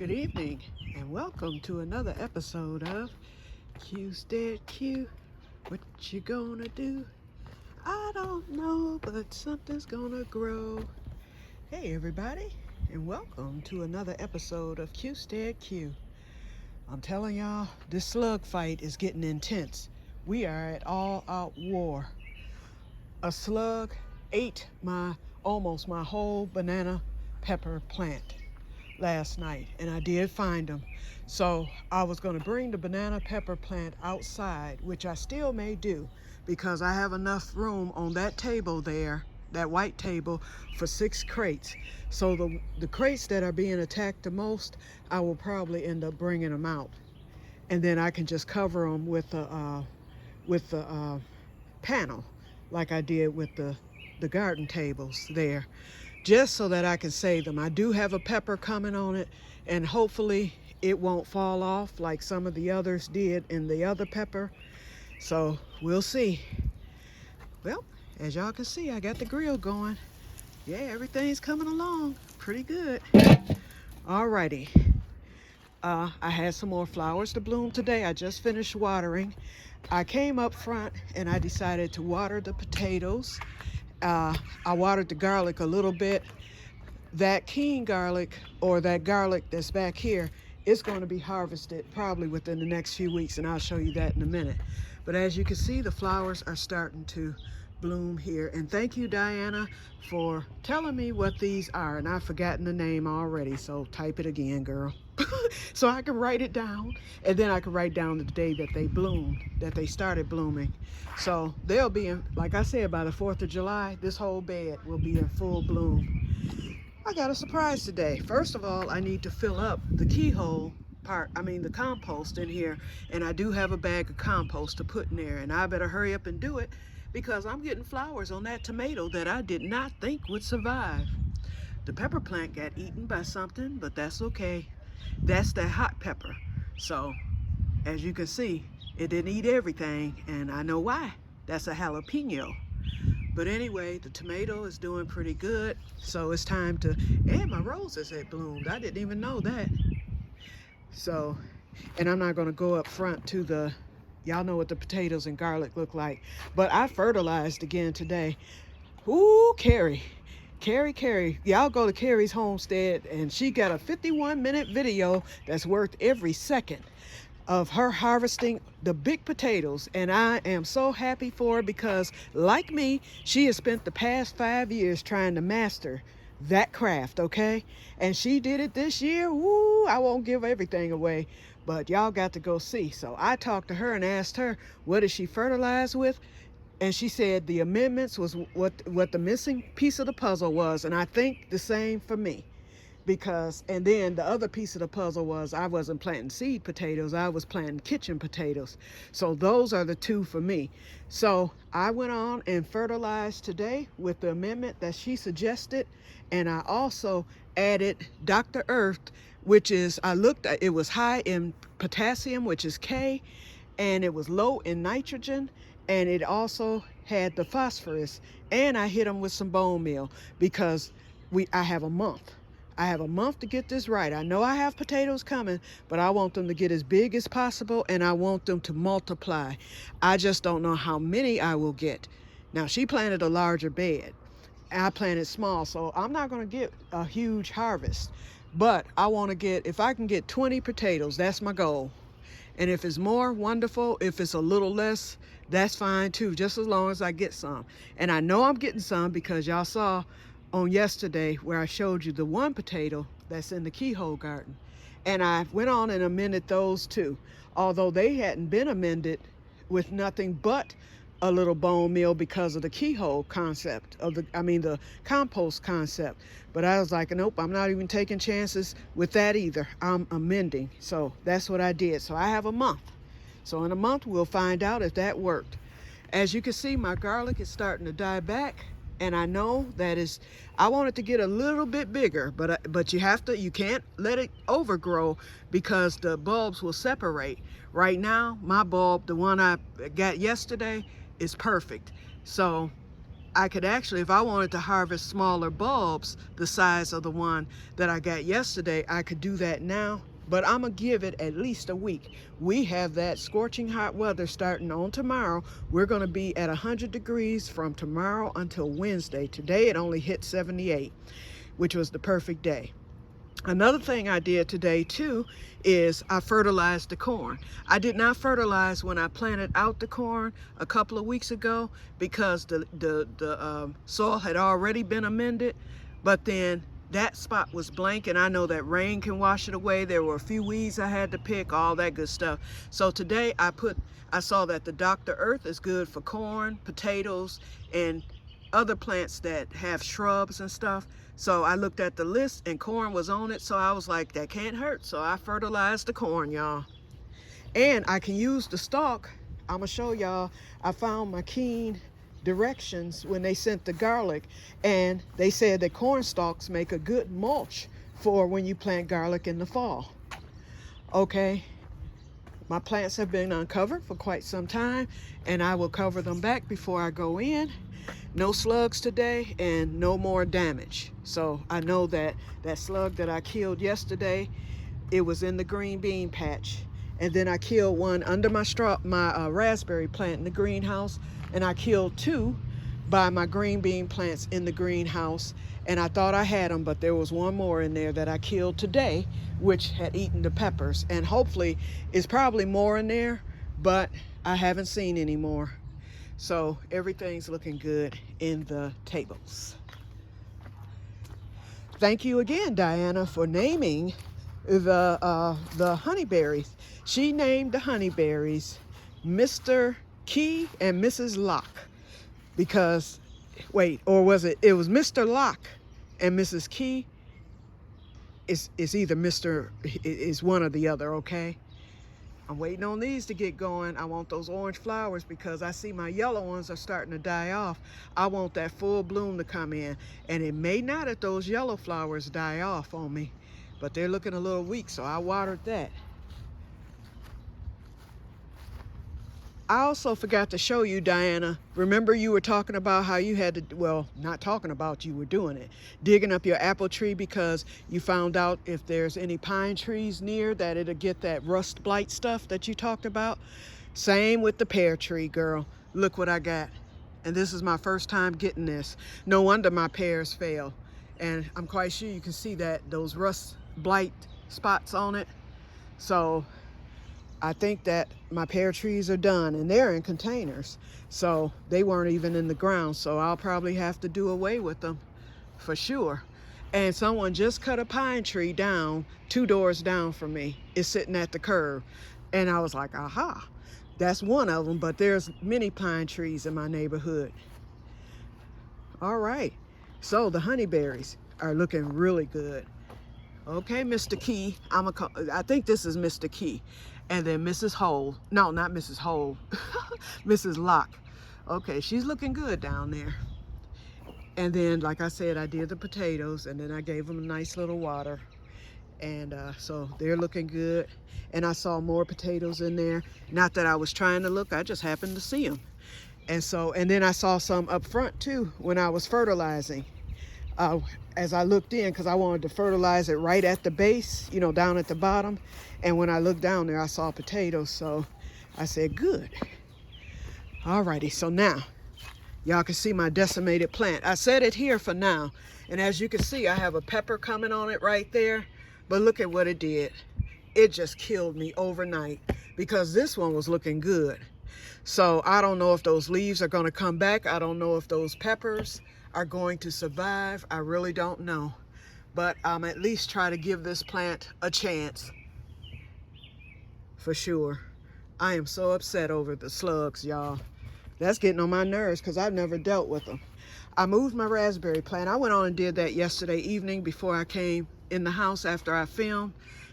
Good evening and welcome to another episode of Que-stead-Que. What you gonna do? I don't know, but something's gonna grow. Hey everybody, and welcome to another episode of Que-stead-Que. I'm telling y'all, this slug fight is getting intense. We are at all-out war. A slug ate almost my whole banana pepper plant last night, and I did find them. So I was going to bring the banana pepper plant outside, which I still may do because I have enough room on that table there, that white table, for 6 crates. So the crates that are being attacked the most, I will probably end up bringing them out, and then I can just cover them with the panel like I did with the garden tables there, just so that I can save them. I do have a pepper coming on it, and hopefully it won't fall off like some of the others did in the other pepper. So we'll see. Well, as y'all can see, I got the grill going. Yeah, everything's coming along pretty good. Alrighty. I had some more flowers to bloom today. I just finished watering. I came up front and I decided to water the potatoes. I watered the garlic a little bit. That king garlic, or that garlic that's back here, is going to be harvested probably within the next few weeks, and I'll show you that in a minute. But as you can see, the flowers are starting to bloom here. And thank you, Diana, for telling me what these are. And I've forgotten the name already, so type it again, girl. So I can write it down, and then I can write down the day that they bloomed, that they started blooming. So they'll be in, like I said, by the 4th of July, this whole bed will be in full bloom. I got a surprise today. First of all, I need to fill up the keyhole part, the compost in here, and I do have a bag of compost to put in there, and I better hurry up and do it because I'm getting flowers on that tomato that I did not think would survive. The pepper plant got eaten by something, but that's okay. That's that hot pepper. So as you can see, it didn't eat everything, and I know why. That's a jalapeno. But anyway, the tomato is doing pretty good, so it's time to, and my roses had bloomed. I didn't even know that. So, and I'm not gonna go up front to the, y'all know what the potatoes and garlic look like, but I fertilized again today. Ooh, Carrie, y'all go to Carrie's homestead, and she got a 51-minute video that's worth every second of her harvesting the big potatoes, and I am so happy for her because, like me, she has spent the past 5 years trying to master that craft, okay? And she did it this year. Woo, I won't give everything away, but y'all got to go see. So I talked to her and asked her, what did she fertilize with? And she said the amendments was what the missing piece of the puzzle was, and I think the same for me. Because, and then the other piece of the puzzle was I wasn't planting seed potatoes, I was planting kitchen potatoes. So those are the two for me. So I went on and fertilized today with the amendment that she suggested, and I also added Dr. Earth, which is, I looked at, it was high in potassium, which is K, and it was low in nitrogen, and it also had the phosphorus, and I hit them with some bone meal because I have a month. I have a month to get this right. I know I have potatoes coming, but I want them to get as big as possible, and I want them to multiply. I just don't know how many I will get. Now, she planted a larger bed. I planted small, so I'm not going to get a huge harvest. But I want to get, if I can get 20 potatoes, that's my goal. And if it's more, wonderful. If it's a little less, that's fine too, just as long as I get some. And I know I'm getting some because y'all saw on yesterday where I showed you the one potato that's in the keyhole garden. And I went on and amended those too, although they hadn't been amended with nothing but a little bone meal because of the keyhole concept of the compost concept. But I was like, nope, I'm not even taking chances with that either. I'm amending. So that's what I did. So I have a month. So in a month, we'll find out if that worked. As you can see, my garlic is starting to die back. And I know that is, I want it to get a little bit bigger, but you can't let it overgrow because the bulbs will separate. Right now, my bulb, the one I got yesterday, is perfect. So I could actually, if I wanted to harvest smaller bulbs, the size of the one that I got yesterday, I could do that now. But I'm gonna give it at least a week. We have that scorching hot weather starting on tomorrow. We're gonna be at 100 degrees from tomorrow until Wednesday. Today it only hit 78, which was the perfect day. Another thing I did today too is I fertilized the corn. I did not fertilize when I planted out the corn a couple of weeks ago because the soil had already been amended, but then that spot was blank, and I know that rain can wash it away. There were a few weeds I had to pick, all that good stuff. So today I saw that the Dr. Earth is good for corn, potatoes, and other plants that have shrubs and stuff. So I looked at the list and corn was on it. So I was like, that can't hurt. So I fertilized the corn, y'all. And I can use the stalk. I'm gonna show y'all. I found my keen directions when they sent the garlic, and they said that corn stalks make a good mulch for when you plant garlic in the fall. Okay, my plants have been uncovered for quite some time, and I will cover them back before I go in. No slugs today and no more damage. So I know that that slug that I killed yesterday, it was in the green bean patch. And then I killed one under my raspberry plant in the greenhouse, and I killed two by my green bean plants in the greenhouse. And I thought I had them, but there was one more in there that I killed today, which had eaten the peppers. And hopefully it's probably more in there, but I haven't seen any more. So everything's looking good in the tables. Thank you again, Diana, for naming the honeyberries. She named the honeyberries Mr. Que and Mrs. Locke because, wait, or was it was Mr. Locke and Mrs. Que? It's either Mr. is one or the other, okay? I'm waiting on these to get going. I want those orange flowers because I see my yellow ones are starting to die off. I want that full bloom to come in. And it may not if those yellow flowers die off on me, but they're looking a little weak, so I watered that. I also forgot to show you, Diana. Remember you were talking about how you had to, well, not talking about, you were doing it, digging up your apple tree because you found out if there's any pine trees near that it'll get that rust blight stuff that you talked about. Same with the pear tree, girl. Look what I got. And this is my first time getting this. No wonder my pears fail. And I'm quite sure you can see that, those rust blight spots on it. So I think that my pear trees are done, and they're in containers, so they weren't even in the ground, so I'll probably have to do away with them for sure. And someone just cut a pine tree down 2 doors down from me. It's sitting at the curb, and I was like, aha, that's one of them, but there's many pine trees in my neighborhood. All right, so the honeyberries are looking really good. Okay, Mr. Que, I think this is Mr. Que. And then Mrs. Hole, no, not Mrs. Hole, Mrs. Locke. Okay, she's looking good down there. And then, like I said, I did the potatoes, and then I gave them a nice little water. And so they're looking good. And I saw more potatoes in there. Not that I was trying to look, I just happened to see them. And then I saw some up front too when I was fertilizing. As I looked in, because I wanted to fertilize it right at the base, you know, down at the bottom. And when I looked down there, I saw potatoes, so I said, good. Alrighty, so now, y'all can see my decimated plant. I set it here for now, and as you can see, I have a pepper coming on it right there, but look at what it did. It just killed me overnight, because this one was looking good. So I don't know if those leaves are gonna come back. I don't know if those peppers are going to survive. I really don't know, but I'm at least try to give this plant a chance. For sure. I am so upset over the slugs, y'all. That's getting on my nerves because I've never dealt with them. I moved my raspberry plant. I went on and did that yesterday evening before I came in the house after I filmed.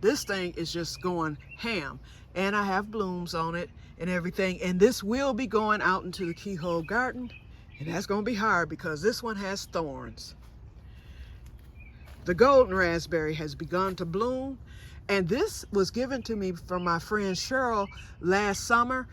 This thing is just going ham. And I have blooms on it and everything. And this will be going out into the keyhole garden. And that's going to be hard because this one has thorns. The golden raspberry has begun to bloom. And this was given to me from my friend Cheryl last summer.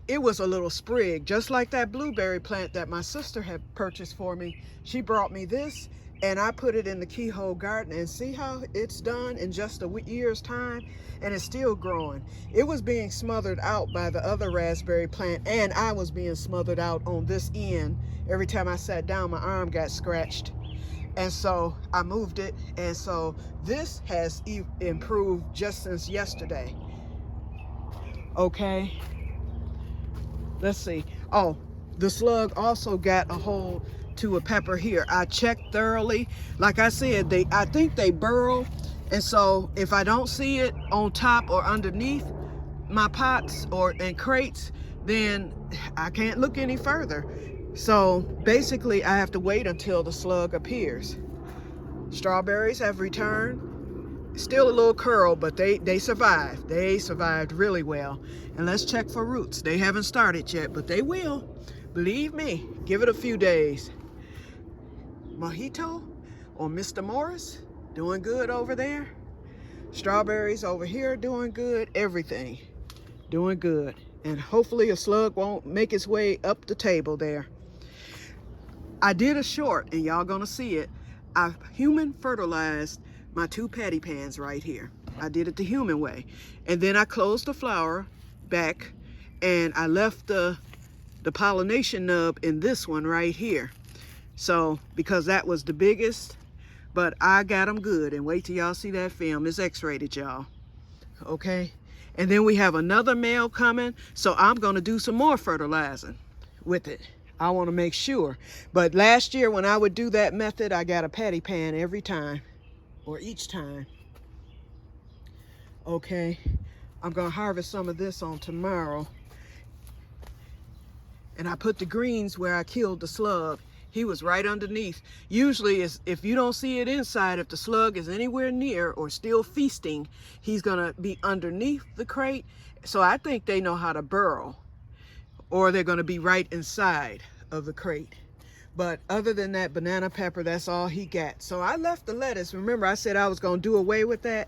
it was a little sprig, just like that blueberry plant that my sister had purchased for me. She brought me this, and I put it in the keyhole garden, and see how it's done in just a year's time, and it's still growing. It was being smothered out by the other raspberry plant, and I was being smothered out on this end. Every time I sat down, my arm got scratched, and so I moved it, and so this has improved just since yesterday. Okay, let's see. Oh, the slug also got a hold to a pepper here. I checked thoroughly. Like I said, I think they burrow, and so if I don't see it on top or underneath my pots and crates, then I can't look any further. So basically I have to wait until the slug appears. Strawberries have returned. Still a little curl, but they survived. They survived really well. And let's check for roots. They haven't started yet, but they will. Believe me, give it a few days. Mojito or Mr. Morris, doing good over there. Strawberries over here doing good. Everything doing good. And hopefully a slug won't make its way up the table there. I did a short, and y'all gonna see it. I human fertilized my 2 patty pans right here. I did it the human way. And then I closed the flower back, and I left the pollination nub in this one right here. So, because that was the biggest, but I got them good. And wait till y'all see that film. It's X-rated, y'all. Okay? And then we have another male coming, so I'm gonna do some more fertilizing with it. I wanna make sure. But last year when I would do that method, I got a patty pan every time. Or each time. Okay, I'm gonna harvest some of this on tomorrow. And I put the greens where I killed the slug. He was right underneath. Usually if you don't see it inside, if the slug is anywhere near or still feasting, he's gonna be underneath the crate. So I think they know how to burrow, or they're gonna be right inside of the crate. But other than that banana pepper, that's all he got. So I left the lettuce. Remember, I said I was going to do away with that.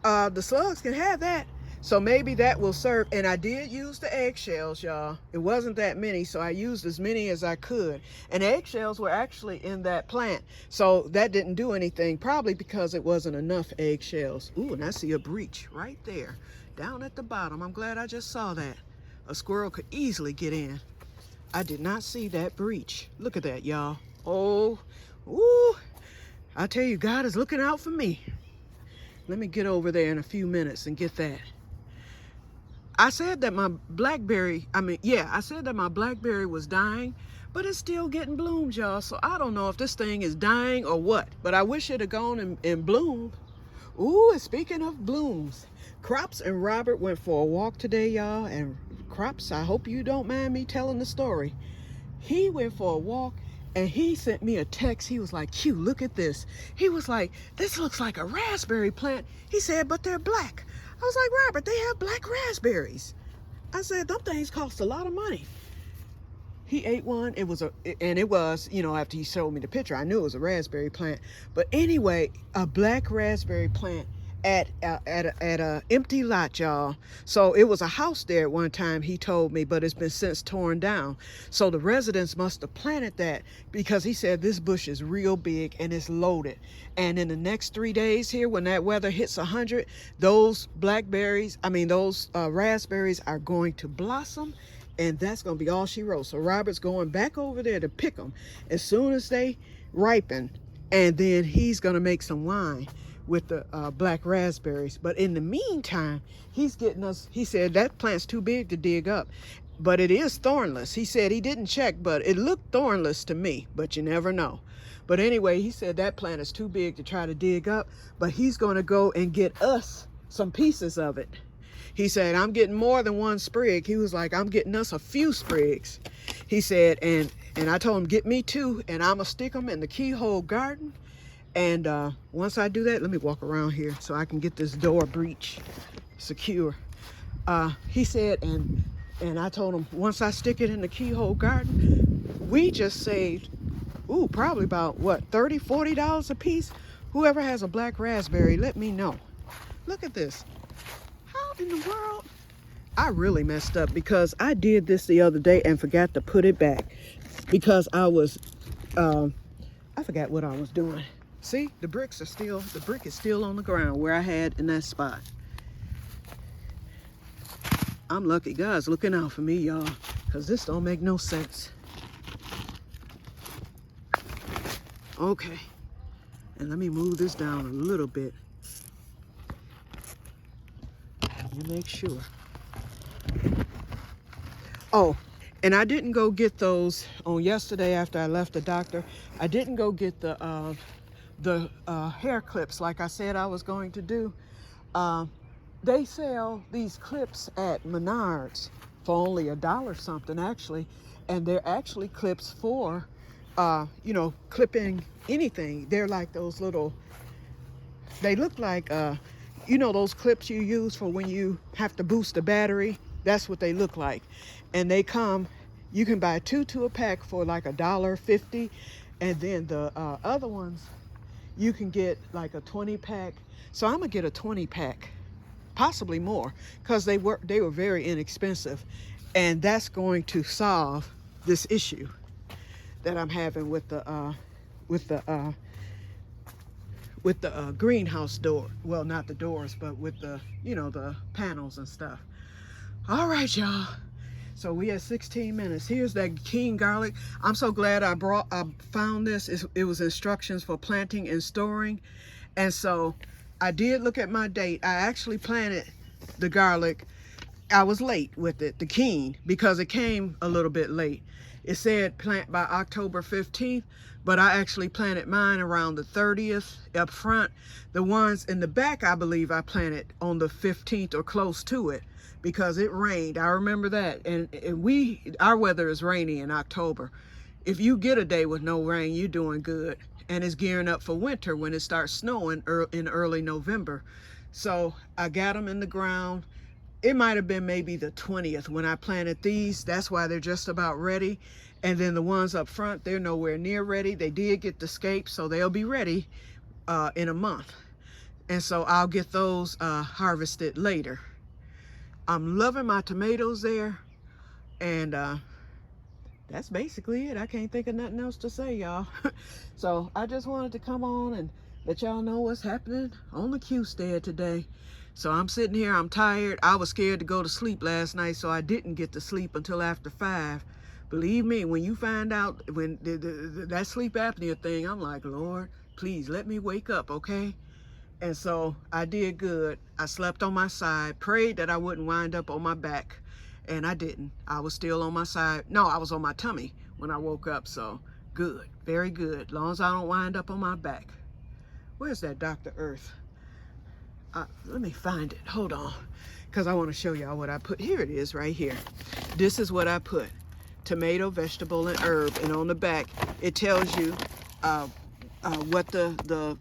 The slugs can have that. So maybe that will serve. And I did use the eggshells, y'all. It wasn't that many, so I used as many as I could. And eggshells were actually in that plant. So that didn't do anything, probably because it wasn't enough eggshells. Ooh, and I see a breach right there, down at the bottom. I'm glad I just saw that. A squirrel could easily get in. I did not see that breach. Look at that, y'all. Oh, ooh. I tell you, God is looking out for me. Let me get over there in a few minutes and get that. I said that my blackberry, I said that my blackberry was dying, but it's still getting bloomed, y'all. So I don't know if this thing is dying or what, but I wish it had gone and bloomed. Ooh, and speaking of blooms, Crops and Robert went for a walk today, y'all, and Crops, I hope you don't mind me telling the story. He went for a walk and he sent me a text. He was like, Q, look at this. He was like, this looks like a raspberry plant. He said, but they're black. I was like, Robert, they have black raspberries. I said, them things cost a lot of money. He ate one. It was, you know, after he showed me the picture, I knew it was a raspberry plant. But anyway, a black raspberry plant at a empty lot, y'all. So it was a house there at one time, he told me, but it's been since torn down. So the residents must have planted that, because he said this bush is real big and it's loaded. And in the next 3 days here, when that weather hits 100, those raspberries are going to blossom, and that's going to be all she wrote. So Robert's going back over there to pick them as soon as they ripen, and then he's going to make some wine with the black raspberries. But in the meantime, he's getting us, he said that plant's too big to dig up, but it is thornless. He said he didn't check, but it looked thornless to me, but you never know. But anyway, he said that plant is too big to try to dig up, but he's going to go and get us some pieces of it. He said, I'm getting more than one sprig. He was like, I'm getting us a few sprigs. He said, and I told him, get me 2, and I'm gonna stick them in the keyhole garden. And once I do that, let me walk around here so I can get this door breach secure. He said, and I told him, once I stick it in the keyhole garden, we just saved, ooh, probably about what, $30, $40 a piece. Whoever has a black raspberry, let me know. Look at this. How in the world I really messed up because I did this the other day and forgot to put it back because I was, I forgot what I was doing. See, the brick is still on the ground where I had in that spot. I'm lucky God's looking out for me, y'all, because this don't make no sense. Okay, and let me move this down a little bit. Let me make sure. Oh, and I didn't go get those on yesterday after I left the doctor. I didn't go get the hair clips like I said I was going to do. They sell these clips at Menards for only $1 something actually, and they're actually clips for, you know, clipping anything. They're like those little, they look like, you know, those clips you use for when you have to boost the battery. That's what they look like. And they come, you can buy two to a pack for like $1.50, and then the other ones you can get like a 20 pack. So I'm gonna get a 20 pack, possibly more, because they were very inexpensive, and that's going to solve this issue that I'm having with the greenhouse door. Well, not the doors, but with the, you know, the panels and stuff. All right, y'all. So we had 16 minutes. Here's that king garlic. I'm so glad I found this. It was instructions for planting and storing. And so I did look at my date. I actually planted the garlic. I was late with it, the king, because it came a little bit late. It said plant by October 15th, but I actually planted mine around the 30th up front. The ones in the back, I believe I planted on the 15th or close to it, because it rained. I remember that. And our weather is rainy in October. If you get a day with no rain, you're doing good. And it's gearing up for winter when it starts snowing in early November. So I got them in the ground. It might have been maybe the 20th when I planted these. That's why they're just about ready. And then the ones up front, they're nowhere near ready. They did get the scape, so they'll be ready in a month. And so I'll get those harvested later. I'm loving my tomatoes there, and that's basically it. I can't think of nothing else to say, y'all. So I just wanted to come on and let y'all know what's happening on the Que-stead today. So I'm sitting here, I'm tired. I was scared to go to sleep last night, so I didn't get to sleep until after 5. Believe me, when you find out, when that sleep apnea thing, I'm like, Lord, please let me wake up, okay? And so I did good. I slept on my side, prayed that I wouldn't wind up on my back, and I didn't. I was still on my side. No, I was on my tummy when I woke up, so good, very good. As long as I don't wind up on my back. Where's that Dr. Earth? Let me find it, hold on, because I want to show y'all what I put. Here it is right here. This is what I put: tomato, vegetable, and herb. And on the back, it tells you what the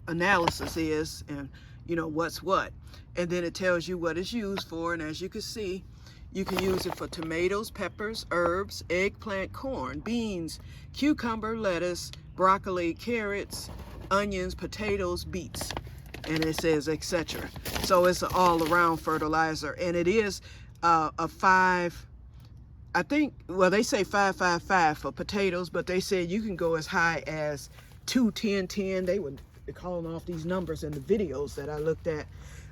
analysis is, and you know what's what, and then it tells you what it's used for. And as you can see, you can use it for tomatoes, peppers, herbs, eggplant, corn, beans, cucumber, lettuce, broccoli, carrots, onions, potatoes, beets, and it says etc. So it's an all-around fertilizer, and it is a 5, I think, well, they say 5-5-5 for potatoes, but they said you can go as high as 2-10-10. They were calling off these numbers in the videos that I looked at,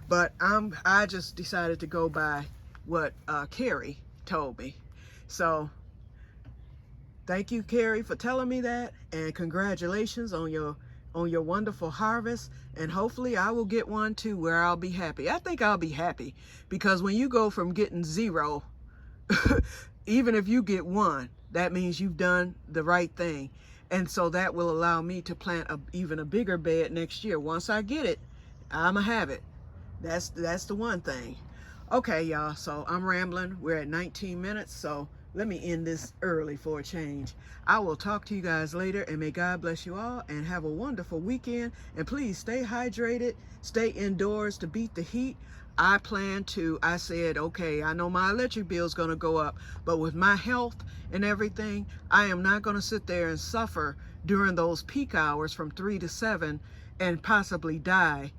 but I just decided to go by what Carrie told me. So thank you, Carrie, for telling me that, and congratulations on your wonderful harvest. And hopefully I will get one too where I'll be happy. I think I'll be happy, because when you go from getting 0, even if you get 1, that means you've done the right thing. And so that will allow me to plant even a bigger bed next year. Once I get it, I'ma have it. That's the one thing. Okay, y'all, so I'm rambling. We're at 19 minutes, so let me end this early for a change. I will talk to you guys later, and may God bless you all, and have a wonderful weekend. And please stay hydrated, stay indoors to beat the heat. I said, okay, I know my electric bill is going to go up, but with my health and everything, I am not going to sit there and suffer during those peak hours from 3 to 7 and possibly die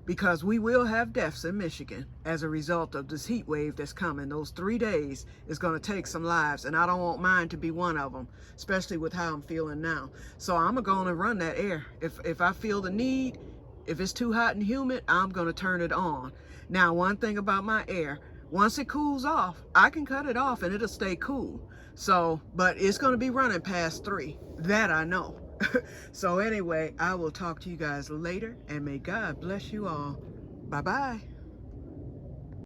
because we will have deaths in Michigan as a result of this heat wave that's coming. Those 3 days is going to take some lives, and I don't want mine to be one of them, especially with how I'm feeling now. So I'm going to run that air. If I feel the need, if it's too hot and humid, I'm going to turn it on. Now, one thing about my air, once it cools off, I can cut it off and it'll stay cool. So, but it's going to be running past 3. That I know. So anyway, I will talk to you guys later, and may God bless you all. Bye-bye.